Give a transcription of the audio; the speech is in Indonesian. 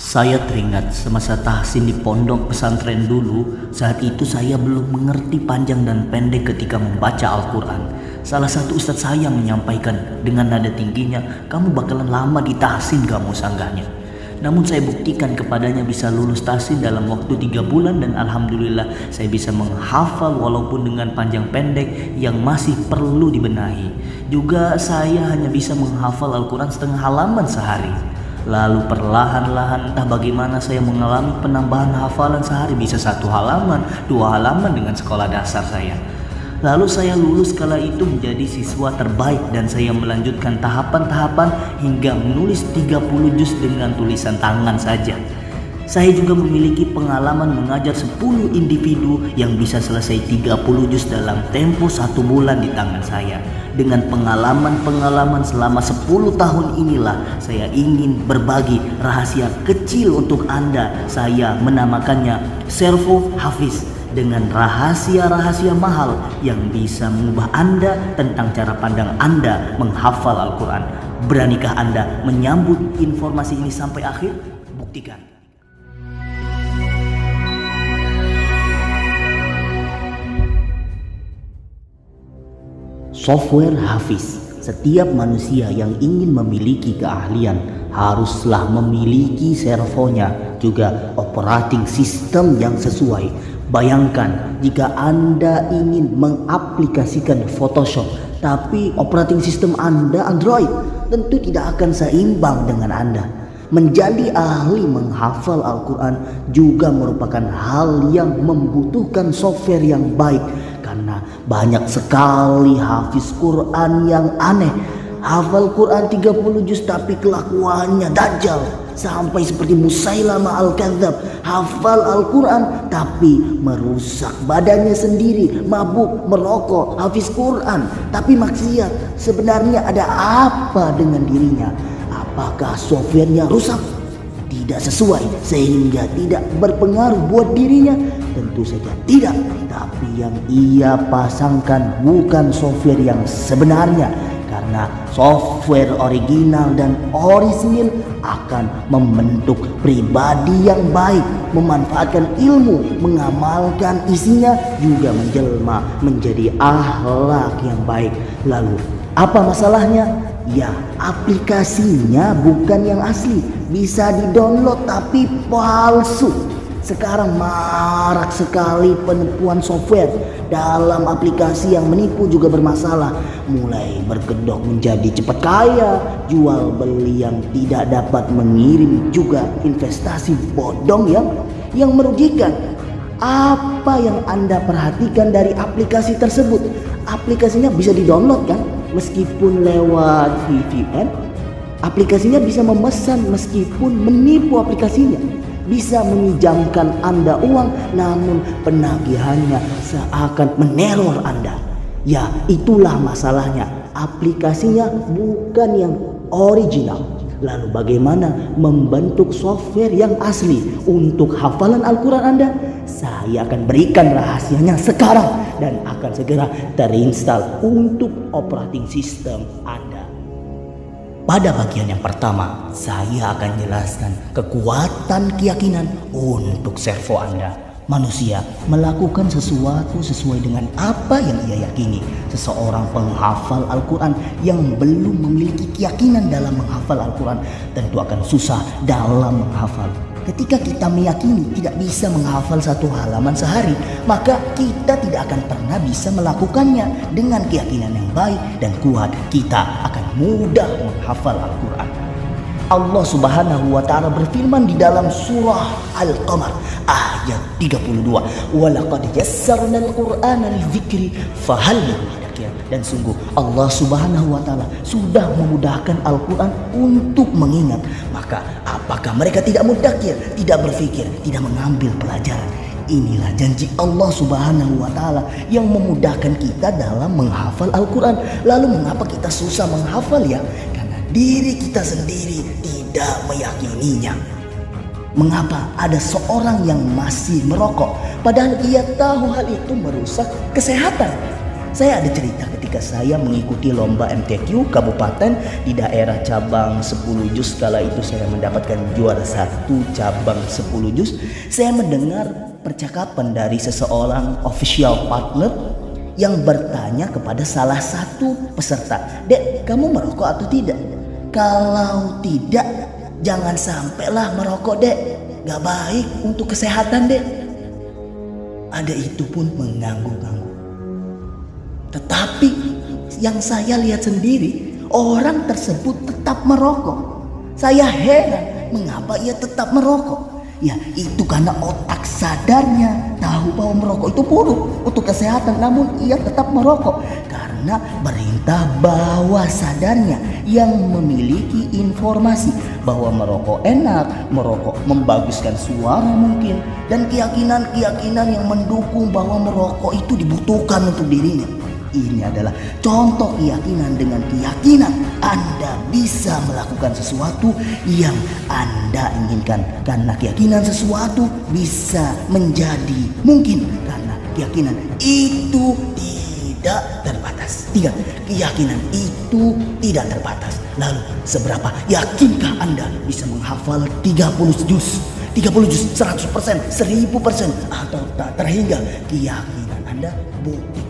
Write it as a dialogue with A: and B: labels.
A: Saya teringat semasa tahsin di pondok pesantren dulu. Saat itu saya belum mengerti panjang dan pendek ketika membaca Al-Quran. Salah satu ustadz saya menyampaikan dengan nada tingginya, "Kamu bakalan lama di tahsin kamu sanggahnya." Namun saya buktikan kepadanya bisa lulus tahsin dalam waktu 3 bulan. Dan alhamdulillah saya bisa menghafal walaupun dengan panjang pendek yang masih perlu dibenahi. Juga saya hanya bisa menghafal Al-Quran setengah halaman sehari. Lalu perlahan-lahan entah bagaimana saya mengalami penambahan hafalan sehari bisa 1 halaman, 2 halaman dengan sekolah dasar saya. Lalu saya lulus kala itu menjadi siswa terbaik dan saya melanjutkan tahapan-tahapan hingga menulis 30 juz dengan tulisan tangan saja. Saya juga memiliki pengalaman mengajar 10 individu yang bisa selesai 30 juz dalam tempo 1 bulan di tangan saya. Dengan pengalaman-pengalaman selama 10 tahun inilah saya ingin berbagi rahasia kecil untuk Anda. Saya menamakannya Servo Hafiz, dengan rahasia-rahasia mahal yang bisa mengubah Anda tentang cara pandang Anda menghafal Al-Quran. Beranikah Anda menyambut informasi ini sampai akhir? Buktikan. Software Hafiz. Setiap manusia yang ingin memiliki keahlian haruslah memiliki servonya, juga operating system yang sesuai. Bayangkan jika Anda ingin mengaplikasikan Photoshop tapi operating system Anda Android, tentu tidak akan seimbang dengan Anda. Menjadi ahli menghafal Al-Quran juga merupakan hal yang membutuhkan software yang baik, karena banyak sekali hafiz Quran yang aneh. Hafal Quran 30 juz tapi kelakuannya dajjal, sampai seperti Musailama Al-Kadzab. Hafal Al-Quran tapi merusak badannya sendiri, mabuk, merokok. Hafiz Quran tapi maksiat. Sebenarnya ada apa dengan dirinya? Apakah softwarenya rusak, tidak sesuai sehingga tidak berpengaruh buat dirinya? Tentu saja tidak. Tapi yang ia pasangkan bukan software yang sebenarnya, karena software original dan orisinil akan membentuk pribadi yang baik, memanfaatkan ilmu, mengamalkan isinya, juga menjelma menjadi akhlak yang baik. Lalu apa masalahnya? Ya, aplikasinya bukan yang asli, bisa di-download tapi palsu. Sekarang marak sekali penipuan software. Dalam aplikasi yang menipu juga bermasalah, mulai berkedok menjadi cepat kaya, jual beli yang tidak dapat mengirim, juga investasi bodong yang merugikan. Apa yang Anda perhatikan dari aplikasi tersebut? Aplikasinya bisa di-download kan? Meskipun lewat VPN, aplikasinya bisa memesan meskipun menipu aplikasinya. Bisa meminjamkan Anda uang, namun penagihannya seakan meneror Anda. Ya, itulah masalahnya. Aplikasinya bukan yang original. Lalu bagaimana membentuk software yang asli untuk hafalan Al-Quran Anda? Saya akan berikan rahasianya sekarang dan akan segera terinstall untuk operating system Anda. Pada bagian yang pertama, saya akan jelaskan kekuatan keyakinan untuk servo Anda. Manusia melakukan sesuatu sesuai dengan apa yang ia yakini. Seseorang penghafal Al-Quran yang belum memiliki keyakinan dalam menghafal Al-Quran tentu akan susah dalam menghafal. Ketika kita meyakini tidak bisa menghafal 1 halaman sehari, maka kita tidak akan pernah bisa melakukannya. Dengan keyakinan yang baik dan kuat, kita akan mudah menghafal Al-Quran. Allah Subhanahu wa ta'ala berfirman di dalam surah Al-Qamar ayat 32, "Walaqad yassarnal Qur'ana lidzikri fahal min muddakir." Dan sungguh Allah Subhanahu wa ta'ala sudah memudahkan Al-Quran untuk mengingat. Maka apakah mereka tidak muddakir, tidak berpikir, tidak mengambil pelajaran? Inilah janji Allah Subhanahu wa ta'ala yang memudahkan kita dalam menghafal Al-Quran. Lalu mengapa kita susah menghafal ya? Karena diri kita sendiri tidak meyakininya. Mengapa ada seorang yang masih merokok padahal ia tahu hal itu merusak kesehatan? Saya ada cerita ketika saya mengikuti lomba MTQ kabupaten di daerah cabang 10 juz. Kala itu saya mendapatkan juara 1 cabang 10 juz. Saya mendengar percakapan dari seseorang official partner yang bertanya kepada salah satu peserta, "Dek, kamu merokok atau tidak? Kalau tidak, jangan sampailah merokok, Dek. Gak baik untuk kesehatan, Dek." Ada itu pun mengganggu-ganggu. Tetapi yang saya lihat sendiri, orang tersebut tetap merokok. Saya heran mengapa ia tetap merokok. Ya, itu karena otak sadarnya tahu bahwa merokok itu buruk untuk kesehatan, namun ia tetap merokok karena perintah bawah sadarnya yang memiliki informasi bahwa merokok enak, merokok membaguskan suara mungkin, dan keyakinan-keyakinan yang mendukung bahwa merokok itu dibutuhkan untuk dirinya. Ini adalah contoh keyakinan. Dengan keyakinan Anda bisa melakukan sesuatu yang Anda inginkan. Karena keyakinan sesuatu bisa menjadi mungkin karena keyakinan itu tidak terbatas. Tiga, keyakinan itu tidak terbatas. Lalu seberapa yakinkah Anda bisa menghafal 30 juz? 30 juz, 100%, 1000%, atau tak terhingga keyakinan Anda bukti